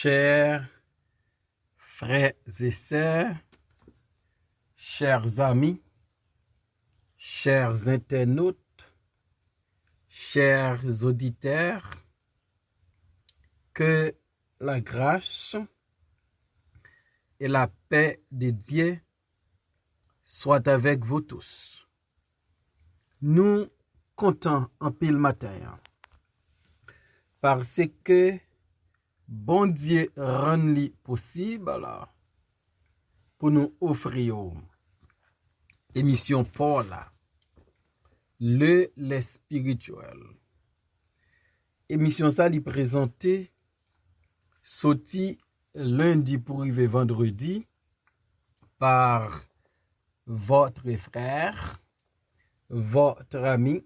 Chers frères et sœurs, chers amis, chers internautes, chers auditeurs, que la grâce et la paix de Dieu soient avec vous tous. Nous comptons en pile matin parce que bon Dieu rend possible pour nous offrir émission Paul, le spirituel. Émission ça lui présentée sorti lundi pour arriver vendredi par votre frère, votre ami,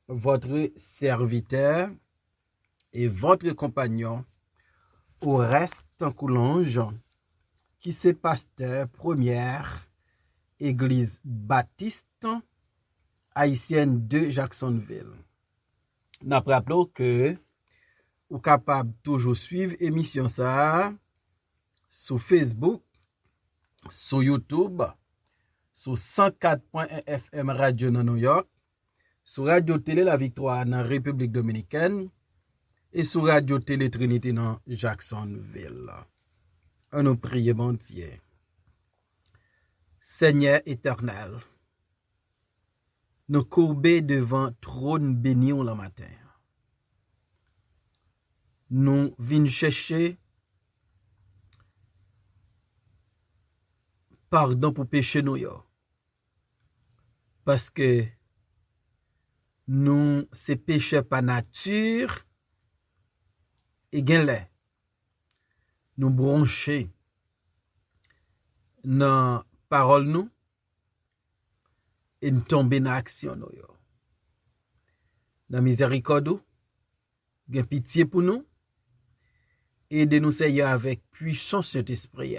votre serviteur et votre compagnon au reste en Coulange, qui c'est pasteur première église baptiste haïtienne de Jacksonville. N'a rappelons que vous capable toujours suivre émission ça sur Facebook, sur YouTube, sur 104.1 FM Radio dans New York, sur Radio Télé La Victoire dans République Dominicaine et sur Radio Télé Trinité dans Jacksonville. On nous prie, bon Dieu. Seigneur éternel, nous courber devant trône béni le matin. Nous venons chercher pardon pour péché nous yo. Parce que nous c'est péché par nature et gen nous brancher dans parole nous et nous tomber dans action nous yo. Dans miséricorde, gen pitié pour nous. Aidez-nous Seigneur avec puissance Saint-Esprit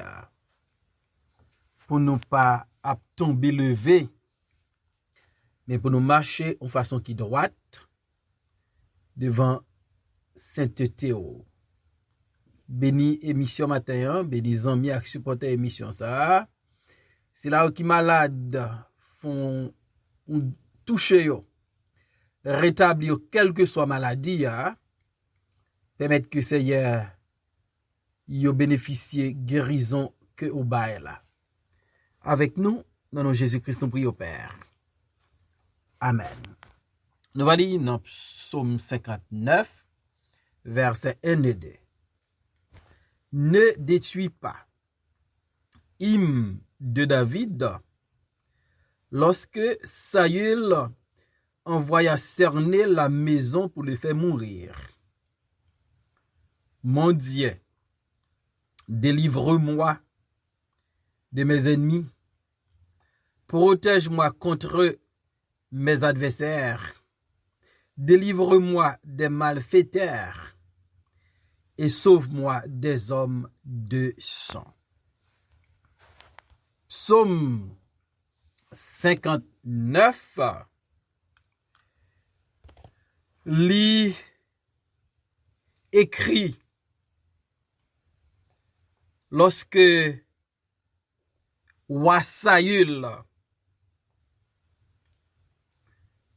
pour nous pas à tomber levé, mais pour nous marcher en façon qui droite devant sainteté. Béni émission matin, béni amis ak supporter émission ça. C'est là qui malade font toucher yo, rétablir quelle que soit maladie permettre que Seigneur yo bénéficier guérison que au bail là. Avec nous, dans nos Jésus-Christ, nous prions au Père. Amen. Nous allons lire dans Psaume 59, verset 1 et 2. Ne détruis pas. Hymne de David, lorsque Saül envoya cerner la maison pour le faire mourir. Mon Dieu, délivre-moi de mes ennemis, protège-moi contre mes adversaires, délivre-moi des malfaiteurs et sauve-moi des hommes de sang. Psaume 59 lit écrit lorsque roi Saül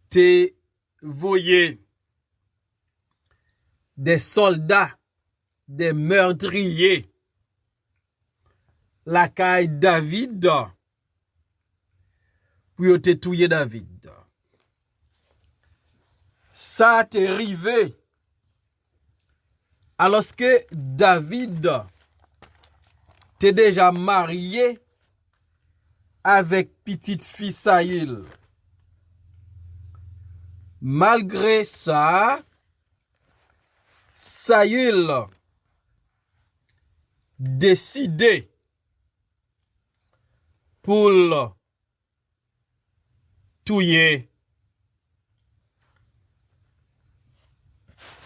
te voyé des soldats, des meurtriers, la caille David, pour te tuer David. Ça t'est arrivé alors que David t'es déjà marié avec petite fille Saül. Malgré ça, Saül décidé pour tuer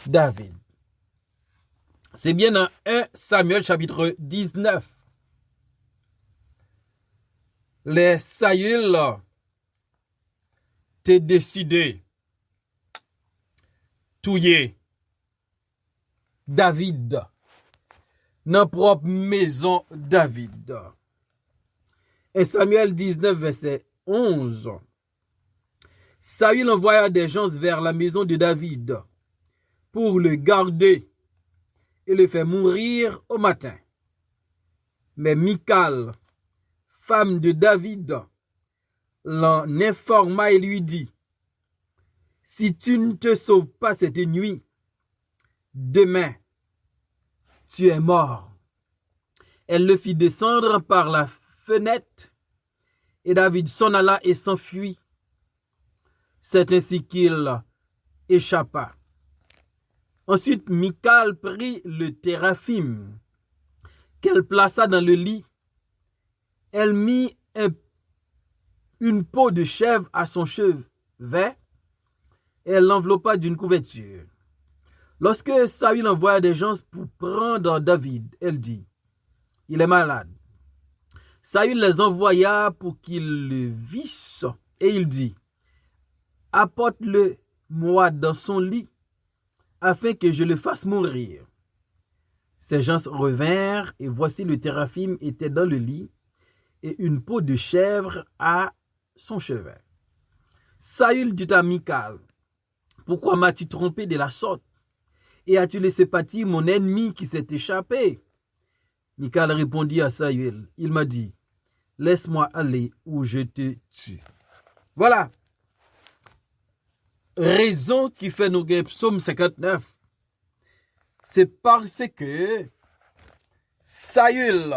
David. C'est bien dans 1 Samuel chapitre 19. Les Saül t'es décidé tuer David. dans propre maison David. Et Samuel 19, verset 11. Saül envoya des gens vers la maison de David pour le garder et le faire mourir au matin. Mais Michal, femme de David, l'en informa et lui dit: si tu ne te sauves pas cette nuit, demain, tu es mort. Elle le fit descendre par la fenêtre, et David s'en alla et s'enfuit. C'est ainsi qu'il échappa. Ensuite, Michal prit le téraphim qu'elle plaça dans le lit. Elle mit une peau de chèvre à son chevet et elle l'enveloppa d'une couverture. Lorsque Saül envoya des gens pour prendre David, elle dit: il est malade. Saül les envoya pour qu'ils le vissent et il dit: apporte-le moi dans son lit afin que je le fasse mourir. Ces gens revinrent et voici le téraphim était dans le lit et une peau de chèvre à son chevet. Saül dit à Michal: pourquoi m'as-tu trompé de la sorte? Et as-tu laissé partir mon ennemi qui s'est échappé? Michal répondit à Saül: il m'a dit: laisse-moi aller ou je te tue. Voilà. Raison qui fait nous gagner psaume 59. C'est parce que Saül,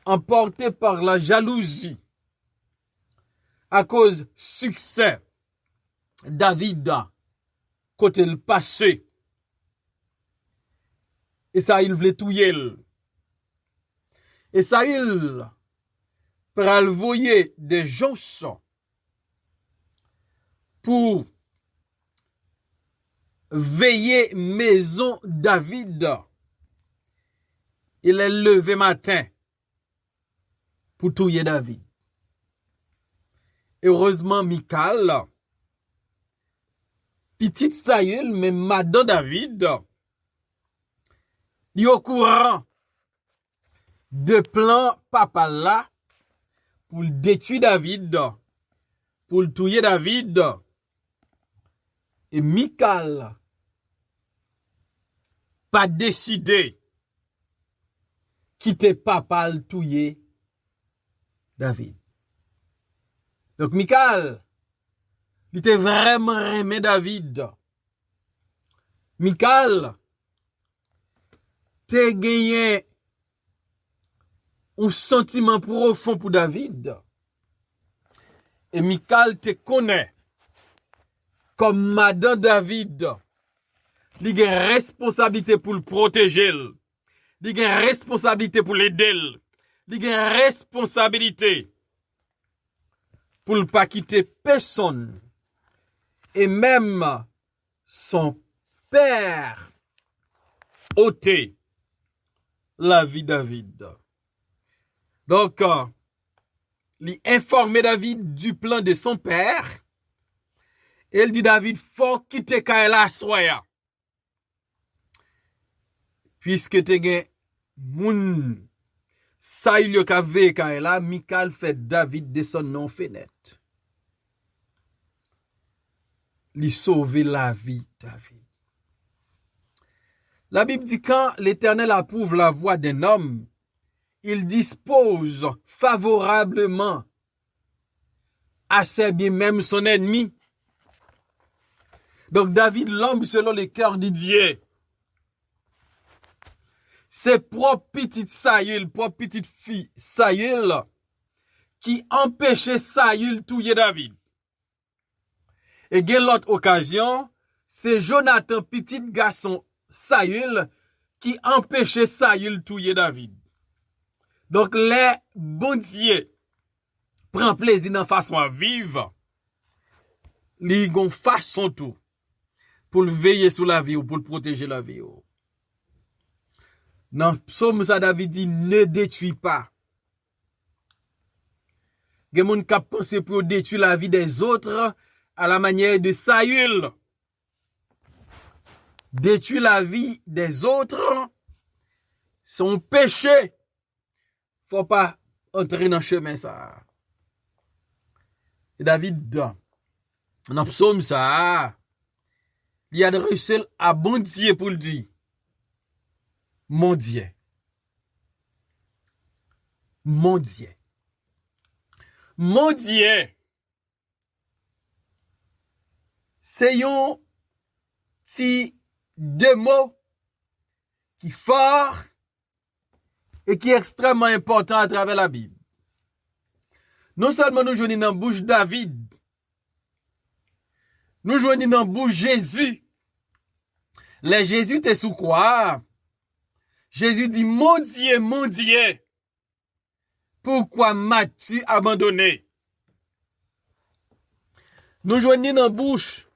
emporté par la jalousie, à cause succès David, côté le passé, et Saül voulait tuer. Et Saül pral voyer des gens pour veiller maison David. Il est levé matin pour tuer David. Heureusement, Michal, petite Saül, mais madame David, il est au courant de plan papa là pour détruire David, pour tuer David. Et Michal pas décidé quitter papa le tuer David. Donc Michal, il était vraiment aimé David. Michal, t'es gagné un sentiment profond pour David. Et Michal te connaît comme madame David. Il a une responsabilité pour le protéger. Il a une responsabilité pour l'aider. Il a une responsabilité pour ne pas quitter personne. Et même son père ôter la vie de David. Donc, il informe David du plan de son père. Et il dit: David, faut quitter Kaela soya. Puisque te gen moun Saül yo ka ve Kaela, Michal fait David descendre dans fenêtre. Li sauver la vie David. La Bible dit: quand l'Éternel approuve la voie d'un homme, il dispose favorablement à ses bien même son ennemi. Donc David, l'homme selon le cœur de Dieu, c'est propre petite Saül, propre petite fille Saül, qui empêchait Saül tuer David. Et gen l'autre occasion, c'est Jonathan, petit garçon Saül, qui empêchait Saül tuer David. Donc les bon Dieu prend plaisir dans façon à vivre, li gon façon tout pour le veiller sur la vie ou pour le protéger la vie. Dans Psaume ça David dit: ne détruis pas. Gen moun k'ap pense pour détruire la vie des autres à la manière de Saül. Détruire la vie des autres son péché, faut pas entrer dans le chemin ça. Et David, dans le psaume ça, il y a adressé à bon Dieu pour le dire. Mon Dieu. Mon Dieu. Mon Dieu. C'est un petit deux mots qui fort et qui est extrêmement important à travers la Bible. Non seulement nous joignons dans la bouche David, nous joignons dans la bouche Jésus. Les Jésus était sous quoi? Jésus dit, mon Dieu, pourquoi m'as-tu abandonné? Nous joignons dans la bouche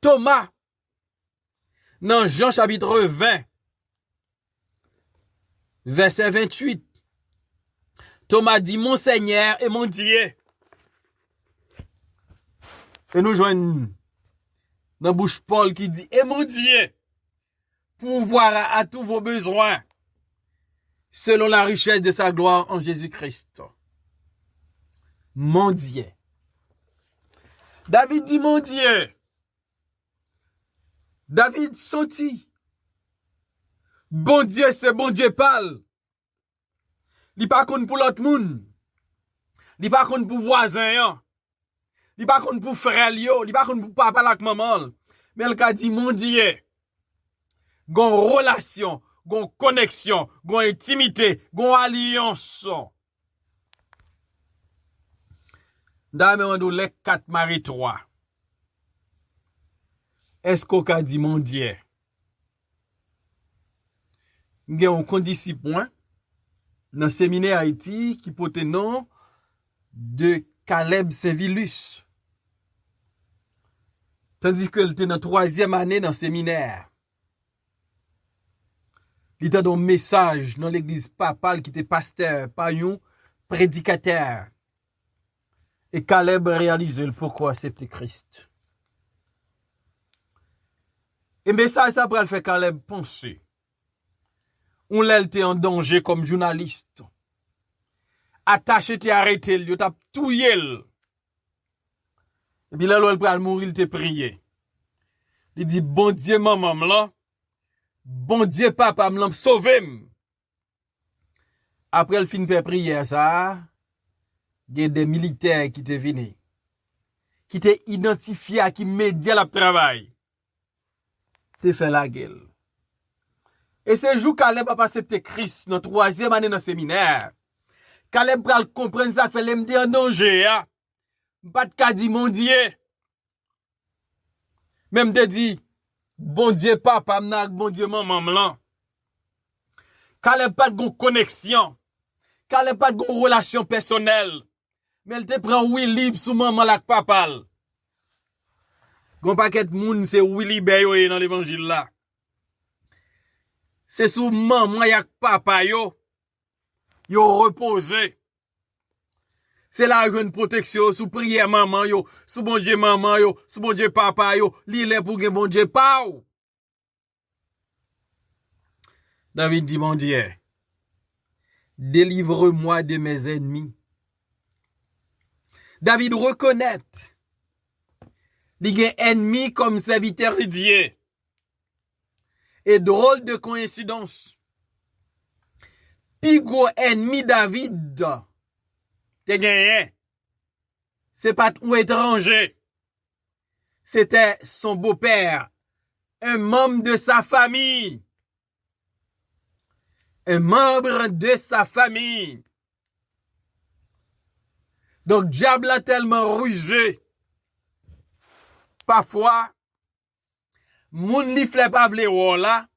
Thomas, dans Jean chapitre 20, verset 28. Thomas dit, mon Seigneur et mon Dieu. Et nous joignons dans la bouche Paul qui dit, et mon Dieu, pour voir à tous vos besoins, selon la richesse de sa gloire en Jésus-Christ. Mon Dieu. David dit, mon Dieu. David sentit. Bon Dieu, c'est bon Dieu parle. Il pas contre pour l'autre monde. Il pas contre pour voisin. Il pas contre pour frère yo, il pas contre pour papa avec maman. Mais elle a dit mon Dieu. Gon relation, gon connexion, gon intimité, gon alliance. D'ailleurs, on les 4 Marie 3. Est-ce qu'on a dit mon Dieu? Il y a un condisciple dans le séminaire Haïti qui porte le nom de Caleb Saint-Vilus. Tandis qu'il était dans la 3e année dans le séminaire. Il était dans un message dans l'église papale qui était pasteur, pas un prédicateur. Et Caleb réalisait le pourquoi accepter Christ. Et message ça pour le faire Caleb penser. On l'a été en danger comme journaliste. Attaché t'es arrêté, il t'a touillé. Et puis là, il va mourir, il t'a prié. Il dit, bon Dieu, maman, là. Bon Dieu, papa, me sauvé. Après, il finit de faire prière, ça. Il y a des militaires qui étaient venus. Qui étaient identifiés à qui média le travail. T'es fait la gueule. Et ce jour, Caleb a passé Christ dans la 3e année dans le séminaire. Caleb va comprendre ça, fait l'MD en danger. Pas de cas dit, mon Dieu. Même te dit, bon Dieu, papa, bon Dieu, maman, là. Caleb pas de connexion. Caleb pas de relation personnelle. Mais elle te prend oui libre sous maman là papa. Gon paquet moun c'est oui libre dans l'évangile là. C'est sous maman yak papa yo reposé. C'est la jeune protection sous prière maman yo, sous bon Dieu maman yo, sous bon Dieu papa yo, li le pour gen bon Dieu pa ou. David dit mon Dieu, délivre-moi de mes ennemis. David reconnaît qu'il y a ennemi comme serviteur de Dieu. Et drôle de coïncidence. Puis gros ennemi David, te gagné. C'est pas un étranger. C'était son beau-père, un membre de sa famille. Un membre de sa famille. Donc, diable a tellement rusé. Parfois, moun li fait pas vle ou là,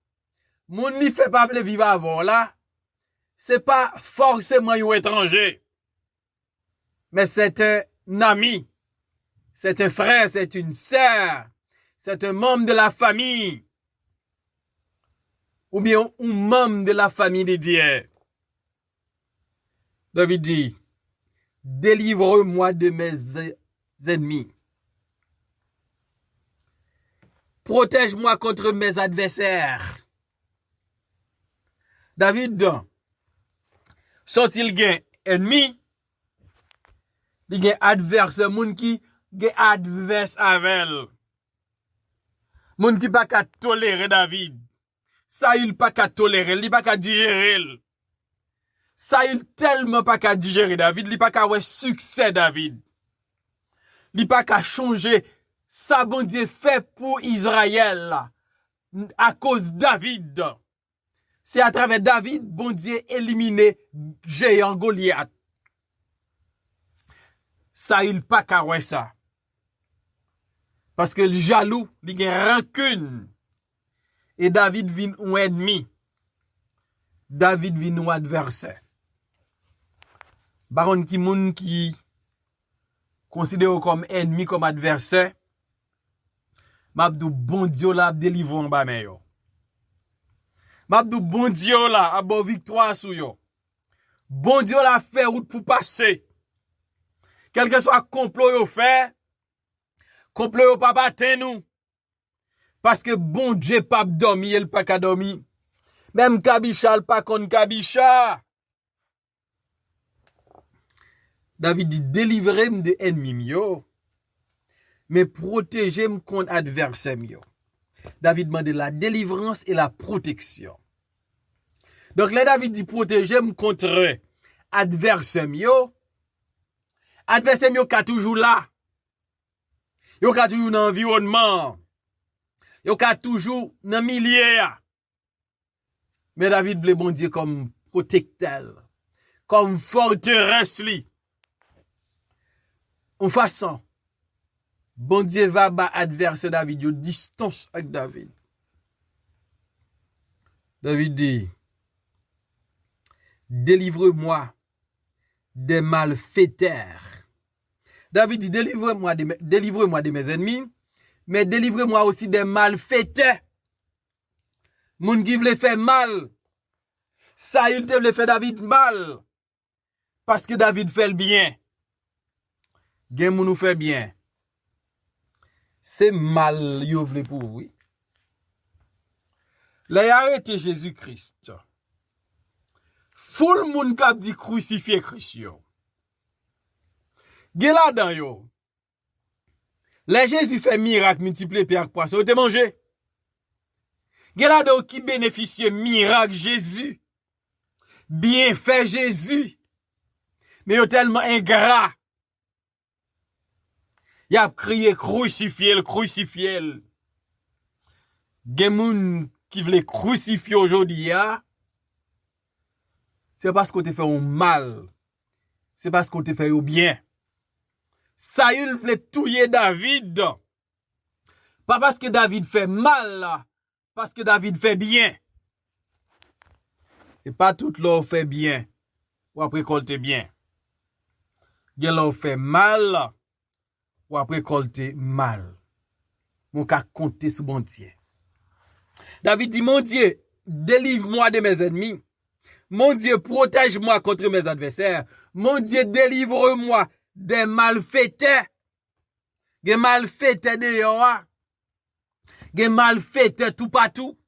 moun li fait pas vle vivre avant là, c'est pas forcément un étranger. Mais c'est un ami, c'est un frère, c'est une sœur, c'est un membre de la famille. Ou bien un membre de la famille de Dieu. David dit, délivre-moi de mes ennemis. Protège-moi contre mes adversaires. David, sorti gen ennemi, il gen adverse, moun ki gen adverse avec. Moun ki pas ka tolérer David. Ça il pas ka tolérer, il pas ka digérer. Ça il tellement pas ka digérer David, il pas ka ouais succès David. Il pas ka changer ça bon Dieu fait pour Israël là, à cause David. C'est à travers David bon Dieu éliminé géant Goliath. Ça il pas ka ouais ça. Parce que le jaloux, il a rancune. Et David vient un ennemi. David vient un adversaire. Baron qui moun qui considère comme ennemi, comme adversaire, m'abdou bon Dieu la délivre en bas yo. M'abdou bon Dieu la a bon victoire sou yo. Bon Dieu la fait route pour passer. Quel que soit complot yo fait, complot yo pas battre nous. Parce que bon Dieu pas dormi, il pas ka dormi. Même Kabicha pas kon Kabicha. David dit délivrez-moi de ennemis yo, mais protégez-moi contre adversaire yo. David demande la délivrance et la protection. Donc là David dit protégez-moi contre adversaire yo. Adversaire yo ka toujours là. Yo ka toujours dans environnement. Yo ka toujours dans milieu. Mais David voulait bon Dieu comme protecteur, comme forteresse li. En façon, bon Dieu va ba adversaire David, yo distance avec David. David dit, délivre-moi des malfaiteurs. David dit, délivre-moi de mes ennemis, mais délivre-moi aussi des malfaiteurs. Moun qui vle faire mal. Ça, il te vle faire David mal. Parce que David fait le bien. Gen moun nous fait bien. C'est mal, yo vle pour oui. Là, y arrêté Jésus-Christ. Foule moun kap di crucifié Christ yo. Gen la dan yo. Là, Jésus fait miracle, multiplié pierre poisson. Yo te mangé. Gen la dan qui bénéficie miracle Jésus. Bien fait Jésus. Mais yo tellement ingrat. Y a crié crucifié, crucifié. Gen moun qui vle crucifier aujourd'hui, c'est parce qu'on te fait un mal. C'est parce qu'on te fait un bien. Saül vle touyer David. Pas parce que David fait mal, parce que David fait bien. Et pas tout l'on fait bien. Ou après récolter bien. Gen l'on fait mal, ou après récolter mal. Mon ka compter sous bon Dieu. David dit, mon Dieu, délivre-moi de mes ennemis. Mon Dieu, protège-moi contre mes adversaires. Mon Dieu, délivre-moi des malfaiteurs. Des malfaiteurs de Yoa. Des malfaiteurs tout partout.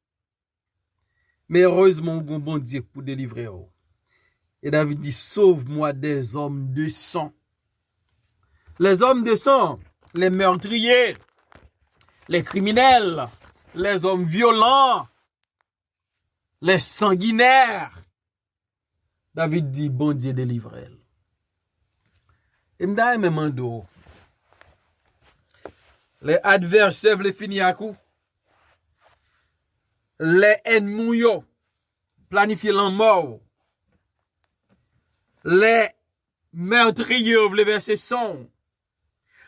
Mais heureusement, bon Dieu, pour délivrer. Et David dit, sauve-moi des hommes de sang. Les hommes de sang, les meurtriers, les criminels, les hommes violents, les sanguinaires. David dit, bon Dieu, délivre-elle. Et m'da me mando. Les adversaires les finir à coup. Les ennemis yo planifier la mort. Les meurtriers veulent verser sang.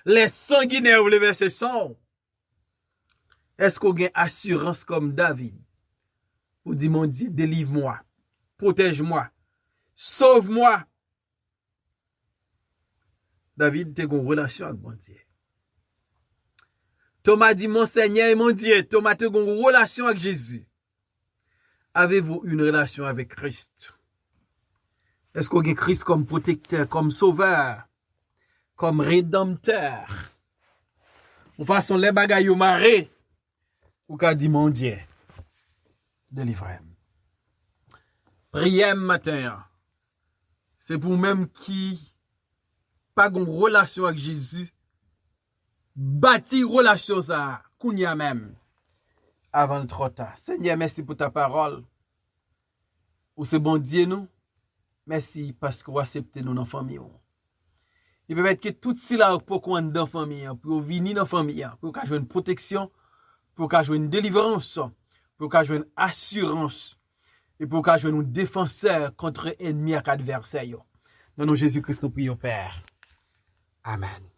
Les sanguinaires veulent verser sang. Est-ce qu'on a une assurance comme David pour dire, mon Dieu, délivre-moi, protège-moi, sauve-moi. David, tu as une relation avec mon Dieu. Thomas dit, mon Seigneur et mon Dieu. Thomas, tu as une relation avec Jésus. Avez-vous une relation avec Christ? Est-ce qu'on a Christ comme protecteur, comme sauveur, comme rédempteur? De toute façon, les bagailles marré. Ou qu'a dit mon Dieu, délivrez-moi. Prière matin, c'est pour même qui pas une relation avec Jésus, bâti relation ça, kounya même, avant le trop tard. Seigneur, merci pour ta parole. Ou c'est bon Dieu nous. Merci parce que vous acceptez nous dans la famille. Il peut être que tout cela pour qu'on dans la famille, pour venir dans la famille, pour qu'on ait une protection, pour qu'on ait une délivrance, pour qu'on ait une assurance, et pour qu'on ait un défenseur contre l'ennemi et adversaire. Dans le nom de Jésus-Christ, nous prions, Père. Amen.